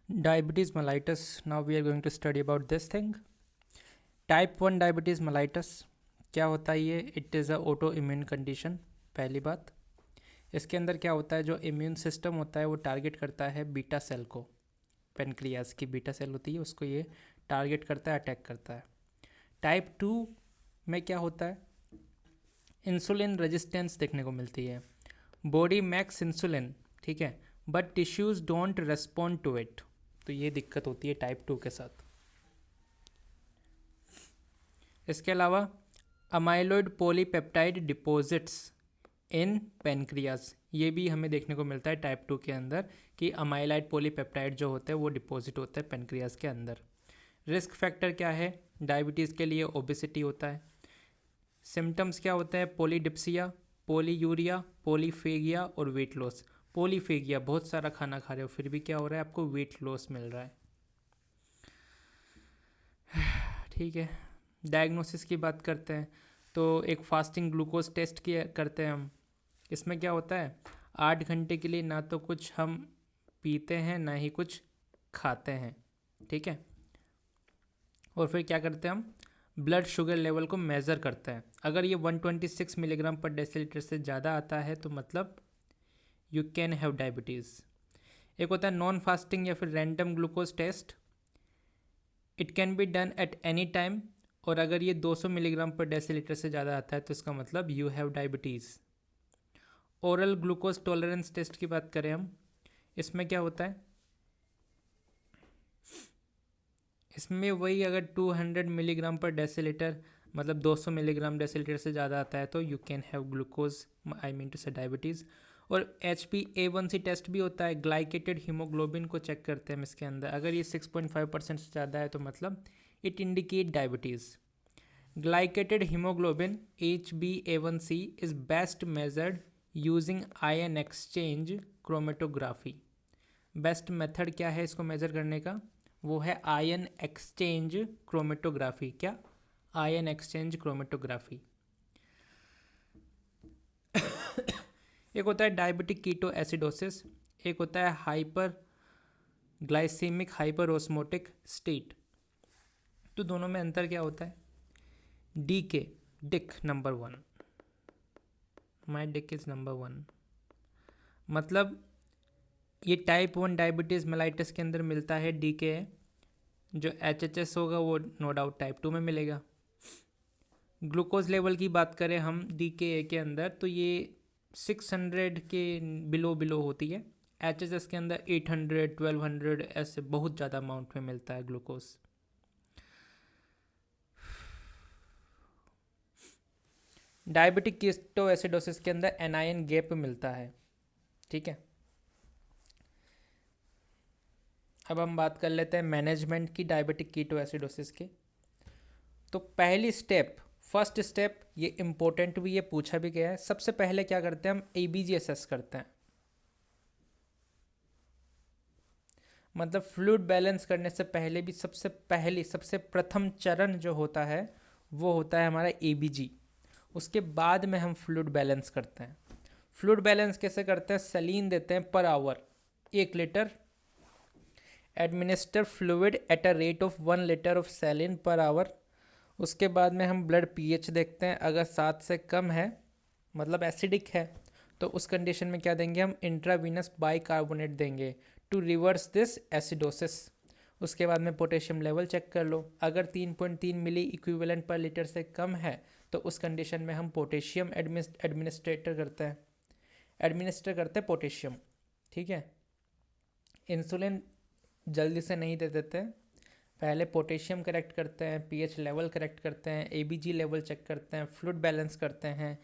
Diabetes mellitus. Now we are going to study about this thing. Type 1 diabetes mellitus क्या होता है ये? It is a auto immune condition. पहली बात, इसके अंदर क्या होता है, जो इम्यून सिस्टम होता है वो टारगेट करता है बीटा सेल को। पेनक्रियाज की बीटा सेल होती है, उसको ये टारगेट करता है, अटैक करता है। टाइप 2 में क्या होता है, इंसुलिन रेजिस्टेंस देखने को मिलती है। बॉडी मैक्स इंसुलिन, ठीक है, but tissues don't respond to it. तो ये दिक्कत होती है टाइप 2 के साथ। इसके अलावा amyloid polypeptide deposits in pancreas, ये भी हमें देखने को मिलता है टाइप 2 के अंदर कि अमाइलॉइड पॉलीपेप्टाइड जो होते हैं वो डिपॉजिट होते हैं पेनक्रियाज के अंदर। रिस्क फैक्टर क्या है डायबिटीज़ के लिए? ओबेसिटी होता है। सिम्टम्स क्या होते हैं? पॉलीडिप्सिया, पॉलीयूरिया, पॉलीफेगिया और वेट लॉस। पॉलीफेगिया, बहुत सारा खाना खा रहे हो फिर भी क्या हो रहा है, आपको वेट लॉस मिल रहा है। ठीक है, डायग्नोसिस की बात करते हैं तो एक फास्टिंग ग्लूकोज टेस्ट किया करते हैं हम। इसमें क्या होता है, 8 घंटे के लिए ना तो कुछ हम पीते हैं ना ही कुछ खाते हैं, ठीक है। और फिर क्या करते हैं, हम ब्लड शुगर लेवल को मेज़र करते हैं। अगर ये 126 मिलीग्राम पर डेसीलीटर से ज़्यादा आता है तो मतलब यू कैन हैव डायबिटीज़। एक होता है नॉन फास्टिंग या फिर random glucose test. It can be done at any time, और अगर ये 200 मिलीग्राम पर डेसीलीटर से ज़्यादा आता है तो इसका मतलब you have diabetes. Oral glucose tolerance test की बात करें हम, इसमें क्या होता है, इसमें वही अगर 200 मिलीग्राम पर डेसीलीटर मतलब 200 मिलीग्राम डेसीलीटर से ज़्यादा आता है तो you can have glucose, I mean to say diabetes. और HbA1c टेस्ट भी होता है, ग्लाइकेटेड हीमोग्लोबिन को चेक करते हैं हम इसके अंदर। अगर ये 6.5% से ज़्यादा है तो मतलब it indicate diabetes. Glycated haemoglobin HbA1c is best measured using ion exchange chromatography. Best method क्या है इसको मेज़र करने का, वो है आयन एक्सचेंज क्रोमेटोग्राफी। क्या? Ion exchange chromatography. एक होता है डायबिटिक कीटो एसिडोसिस, एक होता है hyper glycaemic hyper osmotic state. तो दोनों में अंतर क्या होता है? DK, Dick number 1, my Dick is number 1, मतलब ये टाइप 1 डायबिटीज़ मेलाइटिस के अंदर मिलता है DK। जो HHS होगा वो नो डाउट टाइप 2 में मिलेगा। ग्लूकोज लेवल की बात करें हम DKA के अंदर तो ये 600 के बिलो बिलो होती है। HHS के अंदर 800 1200 ऐसे बहुत ज़्यादा अमाउंट में मिलता है ग्लूकोज। डायबिटिक कीटो एसिडोसिस के अंदर एनायन गैप मिलता है, ठीक है। अब हम बात कर लेते हैं मैनेजमेंट की डायबिटिक कीटो एसिडोसिस की। तो पहली स्टेप, फर्स्ट स्टेप, ये इम्पोर्टेंट भी, ये पूछा भी गया है। सबसे पहले क्या करते हैं हम, ABG असेस करते हैं। मतलब फ्लूइड बैलेंस करने से पहले भी सबसे प्रथम चरण जो होता है वो होता है हमारा ABG। उसके बाद में हम फ्लूइड बैलेंस करते हैं। फ्लूइड बैलेंस कैसे करते हैं, सलीन देते हैं per hour 1 litre, administer fluid at a rate of 1 litre of saline per hour. उसके बाद में हम ब्लड pH देखते हैं, अगर 7 से कम है मतलब एसिडिक है तो उस कंडीशन में क्या देंगे हम, इंट्रावीनस बाइकार्बोनेट देंगे टू रिवर्स दिस एसिडोसिस। उसके बाद में पोटेशियम लेवल चेक कर लो, अगर 3.3 मिली इक्विवेलेंट पर लीटर से कम है तो उस कंडीशन में हम पोटेशियम एडमिनिस्टर करते हैं पोटेशियम, ठीक है। इंसुलिन जल्दी से नहीं दे देते, पहले पोटेशियम करेक्ट करते हैं, pH लेवल करेक्ट करते हैं, ABG लेवल चेक करते हैं, फ्लूइड बैलेंस करते हैं।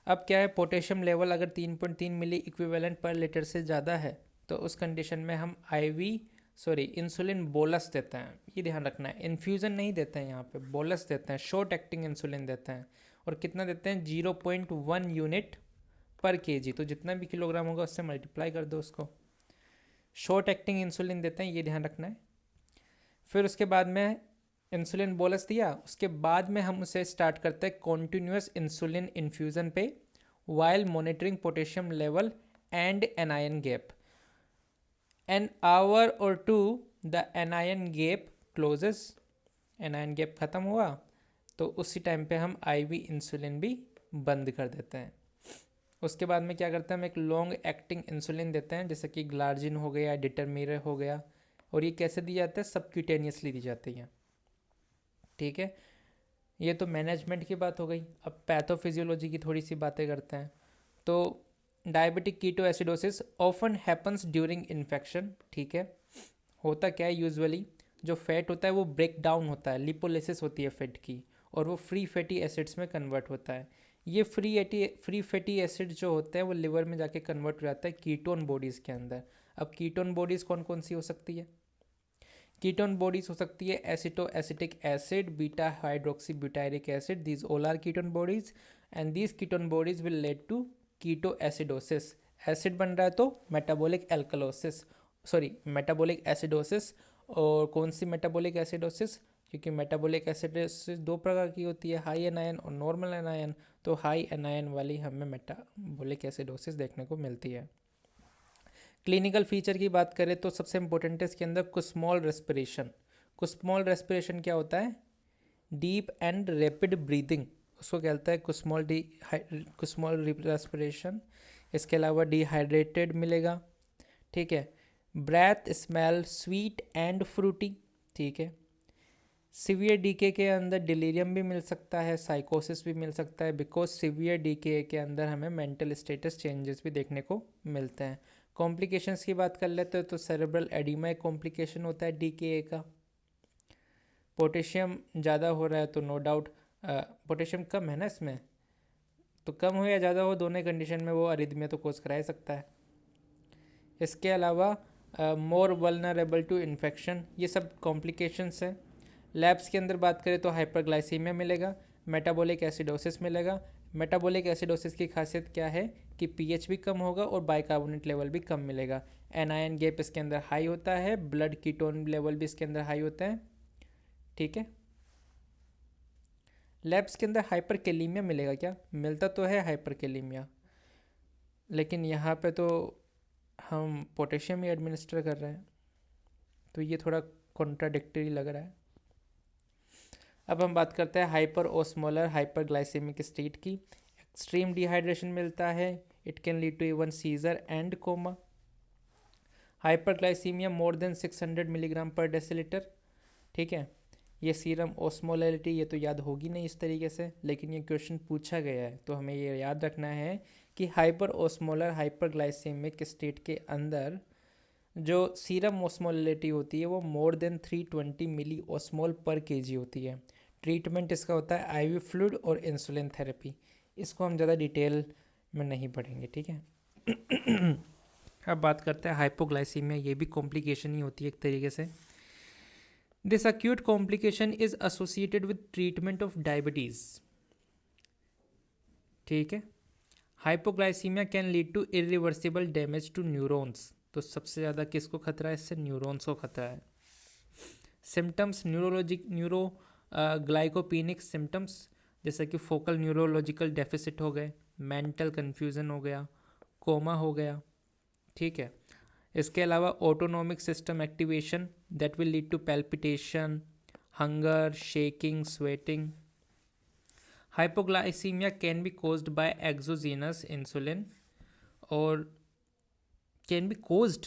अब क्या है, पोटेशियम लेवल अगर 3.3 मिली इक्विवेलेंट पर लीटर से ज़्यादा है तो उस कंडीशन में हम इंसुलिन बोलस देते हैं। ये ध्यान रखना है, इन्फ्यूज़न नहीं देते हैं, यहाँ पे बोलस देते हैं, शॉर्ट एक्टिंग इंसुलिन देते हैं। और कितना देते हैं, 0.1 यूनिट पर kg, तो जितना भी किलोग्राम होगा उससे मल्टीप्लाई कर दो उसको। शॉर्ट एक्टिंग इंसुलिन देते हैं, ये ध्यान रखना है। फिर उसके बाद में इंसुलिन बोलस दिया, उसके बाद में हम उसे स्टार्ट करते हैं कॉन्टिन्यूस इंसुलिन इन्फ्यूज़न पे while monitoring potassium level and anion gap. An hour or two the anion gap closes, anion gap ख़त्म हुआ तो उसी टाइम पे हम आईवी इंसुलिन भी बंद कर देते हैं। उसके बाद में क्या करते हैं, हम एक लॉन्ग एक्टिंग इंसुलिन देते हैं, जैसे कि ग्लार्जिन हो गया, डिटरमीर हो गया, और ये कैसे दी जाते हैं, सबक्यूटेनियसली दी जाती हैं। ठीक है, ये तो मैनेजमेंट की बात हो गई। अब पैथोफिजियोलॉजी की थोड़ी सी बातें करते हैं। तो diabetic ketoacidosis often happens during infection. ठीक है, होता क्या है, यूजुअली जो फैट होता है वो ब्रेक डाउन होता है, लिपोलिसिस होती है फैट की, और वो फ्री फैटी एसिड्स में कन्वर्ट होता है। ये फ्री फैटी एसिड जो होते हैं वो लिवर में जाके कन्वर्ट हो जाता है कीटोन बॉडीज़ के अंदर। अब कीटोन बॉडीज़ कौन कौन सी हो सकती है, कीटोन बॉडीज हो सकती है acetoacetic acid, beta hydroxy butyric acid, these all are ketone bodies and these ketone bodies will lead to ketoacidosis. Acid बन रहा है तो metabolic alkalosis, sorry metabolic acidosis. और कौन सी मेटाबॉलिक एसिडोसिस, क्योंकि मेटाबॉलिक एसिडोसिस दो प्रकार की होती है, हाई एनायन और नॉर्मल एनायन। तो हाई एनायन वाली हमें मेटाबॉलिक एसिडोसिस देखने को मिलती है। क्लिनिकल फीचर की बात करें तो सबसे इंपॉर्टेंट है इसके अंदर कुस्मॉल रेस्पिरेशन। कुस्मॉल रेस्पिरेशन क्या होता है, डीप एंड रैपिड ब्रीदिंग, उसको कहता है कुस्मॉल रेस्पिरेशन। इसके अलावा डिहाइड्रेटेड मिलेगा। ठीक है, breath smell sweet and fruity. ठीक है, सीवियर डीके के अंदर डिलीरियम भी मिल सकता है, साइकोसिस भी मिल सकता है, बिकॉज सीवियर डीके के अंदर हमें मेंटल स्टेटस चेंजेस भी देखने को मिलते हैं। कॉम्प्लिकेशंस की बात कर लेते हैं तो सेरेब्रल एडिमा एक कॉम्प्लिकेशन होता है डीके का। पोटेशियम ज़्यादा हो रहा है तो नो डाउट, पोटेशियम कम है ना इसमें, तो कम हो या ज़्यादा हो दोनों कंडीशन में वो अरिथमिया तो कोज करा ही सकता है। इसके अलावा मोर वल्नरेबल टू इन्फेक्शन, ये सब कॉम्प्लिकेशंस हैं। लैब्स के अंदर बात करें तो हाइपरग्लाइसीमिया मिलेगा, मेटाबॉलिक एसिडोसिस मिलेगा। मेटाबॉलिक एसिडोसिस की खासियत क्या है कि पीएच भी कम होगा और बाइकार्बोनेट लेवल भी कम मिलेगा। एनायन गैप इसके अंदर हाई होता है, ब्लड कीटोन लेवल भी इसके अंदर हाई होता है। ठीक है, लैब्स के अंदर हाइपरकेलीमिया मिलेगा क्या, मिलता तो है हाइपरकेलीमिया, लेकिन यहाँ पे तो हम पोटेशियम ही एडमिनिस्टर कर रहे हैं, तो ये थोड़ा कॉन्ट्राडिक्टरी लग रहा है। अब हम बात करते हैं हाइपर ओस्मोलर हाइपरग्लाइसेमिक स्टेट की। एक्सट्रीम डिहाइड्रेशन मिलता है, it can lead to even seizure and coma. Hyperglycaemia more than 600 milligram per decilitre. ठीक है, ये सीरम ओस्मोलरिटी ये तो याद होगी नहीं इस तरीके से, लेकिन ये क्वेश्चन पूछा गया है तो हमें ये याद रखना है कि हाइपर ओस्मोलर हाइपरग्लाइसेमिक स्टेट के अंदर जो सीरम ओस्मोलरिटी होती है वो मोर देन 320 मिली ओस्मोल पर केजी होती है। ट्रीटमेंट इसका होता है आईवी फ्लूइड और इंसुलिन थेरेपी। इसको हम ज़्यादा डिटेल में नहीं पढ़ेंगे। ठीक है अब बात करते हैं हाइपोग्लाइसीमिया, ये भी कॉम्प्लिकेशन ही होती है एक तरीके से। This acute complication is associated with treatment of diabetes. ठीक है, hypoglycaemia can lead to irreversible damage to neurons. तो सबसे ज़्यादा किसको खतरा है, इससे न्यूरॉन्स को खतरा है। सिम्टम्स न्यूरो ग्लाइकोपिनिक सिम्टम्स, जैसे कि फोकल न्यूरोलॉजिकल डेफिसिट हो गए, मेंटल कन्फ्यूज़न हो गया, कोमा हो गया। ठीक है, इसके अलावा autonomic system activation that will lead to palpitation, hunger, shaking, sweating. Hypoglycaemia can be caused by exogenous insulin और कैन बी कोज्ड।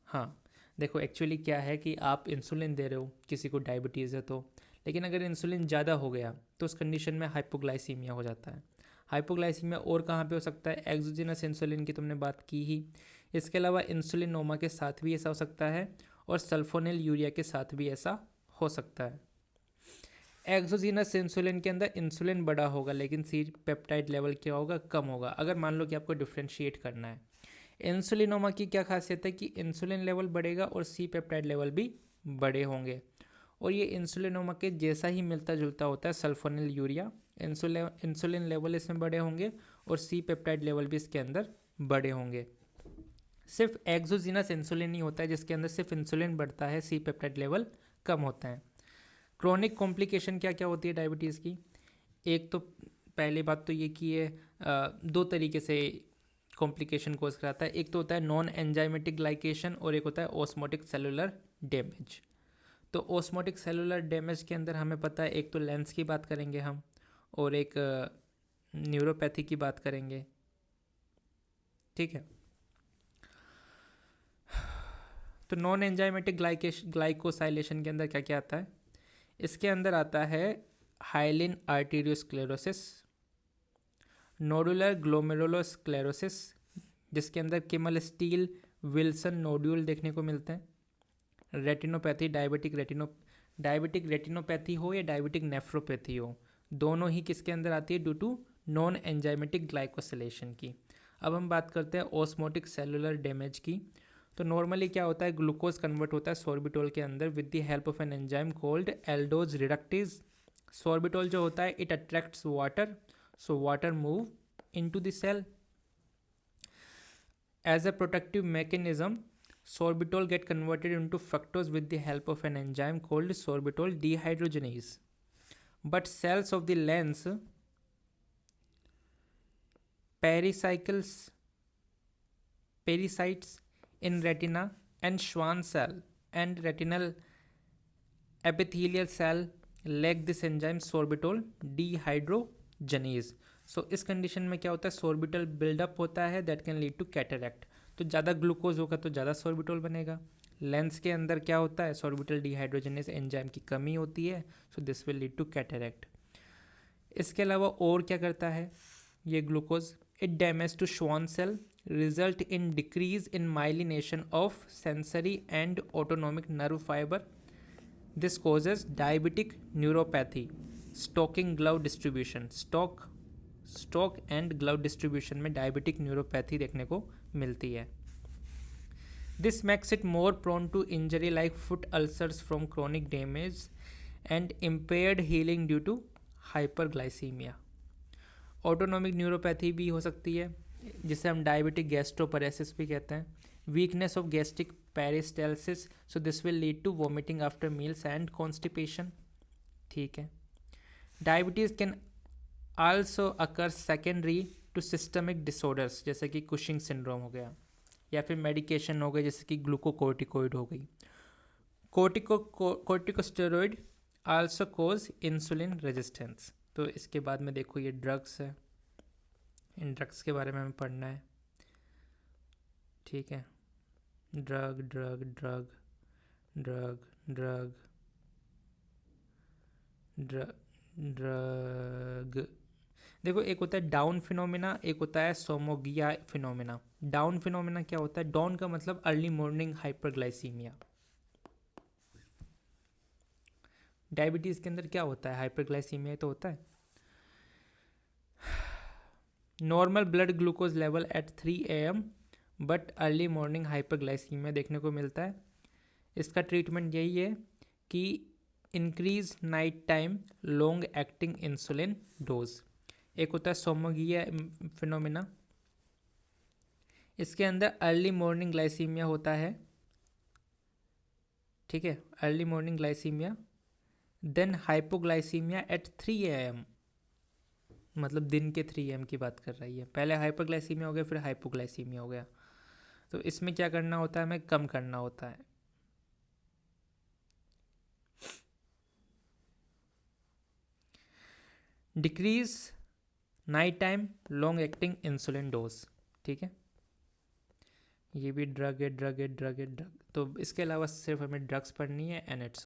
हाँ देखो, एक्चुअली क्या है कि आप इंसुलिन दे रहे हो किसी को डायबिटीज़ है तो, लेकिन अगर इंसुलिन ज़्यादा हो गया तो उस कंडीशन में हाइपोग्लाइसीमिया हो जाता है। हाइपोग्लाइसीमिया और कहाँ पे हो सकता है, एक्सोजीनस इंसुलिन की तुमने बात की ही। इसके अलावा इंसुलिनोमा के साथ भी ऐसा हो सकता है और सल्फोनिल यूरिया के साथ भी ऐसा हो सकता है। एक्सोजीनस इंसुलिन के अंदर इंसुलिन बड़ा होगा लेकिन सी पेप्टाइड लेवल क्या होगा, कम होगा। अगर मान लो कि आपको डिफ्रेंशिएट करना है, इंसुलिनोमा की क्या खासियत है कि इंसुलिन लेवल बढ़ेगा और सी पेप्टाइड लेवल भी बड़े होंगे, और ये इंसुलिनोमा के जैसा ही मिलता जुलता होता है सल्फोनिल यूरिया। इंसुलिन लेवल इसमें बड़े होंगे और सी पेप्टाइड लेवल भी इसके अंदर बड़े होंगे। सिर्फ एक्सोजीनस इंसुलिन ही होता है जिसके अंदर सिर्फ इंसुलिन बढ़ता है, सी पेप्टाइड लेवल कम होता है। क्रोनिक कॉम्प्लिकेशन क्या क्या होती है डायबिटीज़ की, एक तो पहली बात तो ये कि ये दो तरीके से कॉम्प्लिकेशन कोज कराता है। एक तो होता है नॉन एंजाइमेटिक ग्लाइकेशन और एक होता है ऑस्मोटिक सेलुलर डैमेज। तो ऑस्मोटिक सेलुलर डैमेज के अंदर हमें पता है एक तो लेंस की बात करेंगे हम और एक न्यूरोपैथी की बात करेंगे, ठीक है। तो नॉन एंजाइमेटिक ग्लाइकोसाइलेशन के अंदर क्या क्या आता है? इसके अंदर आता है हाइलिन आर्टीरियोस्क्लेरोसिस, नोडुलर ग्लोमेरुलोस्क्लेरोसिस जिसके अंदर किमल स्टील विल्सन नोड्यूल देखने को मिलते हैं, रेटिनोपैथी, डायबिटिक रेटिनोपैथी हो या डायबिटिक नेफ्रोपैथी हो, दोनों ही किसके अंदर आती है? Due to non enzymatic glycosylation की। अब हम बात करते हैं ऑस्मोटिक सेलुलर डैमेज की। तो नॉर्मली क्या होता है, ग्लूकोज कन्वर्ट होता है सॉर्बिटोल के अंदर with the help of an enzyme called aldose reductase. Sorbitol जो होता है it attracts water, so water move into the cell. As a protective mechanism sorbitol get converted into fructose with the help of an enzyme called sorbitol dehydrogenase. But cells of the lens, pericytes in retina and Schwann cell and retinal epithelial cell lack this enzyme sorbitol dehydrogenase. So इस condition में क्या होता है, sorbitol buildup होता है that can lead to cataract. तो ज़्यादा glucose होगा तो ज़्यादा सोर्बिटोल बनेगा। लेंस के अंदर क्या होता है, सोर्बिटल डिहाइड्रोजनेस एंजाइम की कमी होती है, so this will lead to cataract. इसके अलावा और क्या करता है ये glucose? It damage to Schwann cell, result in decrease in myelination of sensory and autonomic nerve fibre. This causes diabetic neuropathy, stocking glove distribution, stock and glove distribution में diabetic neuropathy देखने को मिलती है। This makes it more prone to injury like foot ulcers from chronic damage and impaired healing due to hyperglycaemia. Autonomic neuropathy भी हो सकती है जिसे हम डायबिटिक गैस्ट्रोपरेसिस भी कहते हैं। Weakness of gastric peristalsis, so this will lead to vomiting after meals and constipation, ठीक है। Diabetes can also occur secondary to systemic disorders जैसे कि कुशिंग सिंड्रोम हो गया या फिर मेडिकेशन हो गई जैसे कि ग्लूकोकोर्टिकोइड हो गई। कोर्टिकोस्टेरॉइड आल्सो कोज इंसुलिन रेजिस्टेंस। तो इसके बाद में देखो ये ड्रग्स है, इन ड्रग्स के बारे में हमें पढ़ना है, ठीक है। Drug drug drug drug drug drug drug देखो, एक होता है डाउन फिनोमिना, एक होता है सोमोगिया फिनोमिना। डाउन फिनोमिना क्या होता है? डाउन का मतलब अर्ली मॉर्निंग हाइपरग्लाइसीमिया। डायबिटीज़ के अंदर क्या होता है? हाइपरग्लाइसीमिया तो होता है। Normal blood glucose level at 3 AM but early morning hyperglycaemia देखने को मिलता है। इसका ट्रीटमेंट यही है कि increase night time long acting insulin dose. एक होता है सोमोगिया फिनोमिना, इसके अंदर अर्ली मॉर्निंग ग्लाइसीमिया होता है, ठीक है, early morning glycaemia, then hypoglycaemia at 3 AM, मतलब दिन के 3 AM की बात कर रही है। पहले हाइपरग्लाइसीमिया हो गया फिर हाइपोग्लाइसीमिया हो गया। तो इसमें क्या करना होता है, हमें कम करना होता है। Decrease night time long acting insulin dose, ठीक है। ये भी ड्रग है। तो इसके अलावा सिर्फ हमें ड्रग्स पढ़नी है एंड इट्स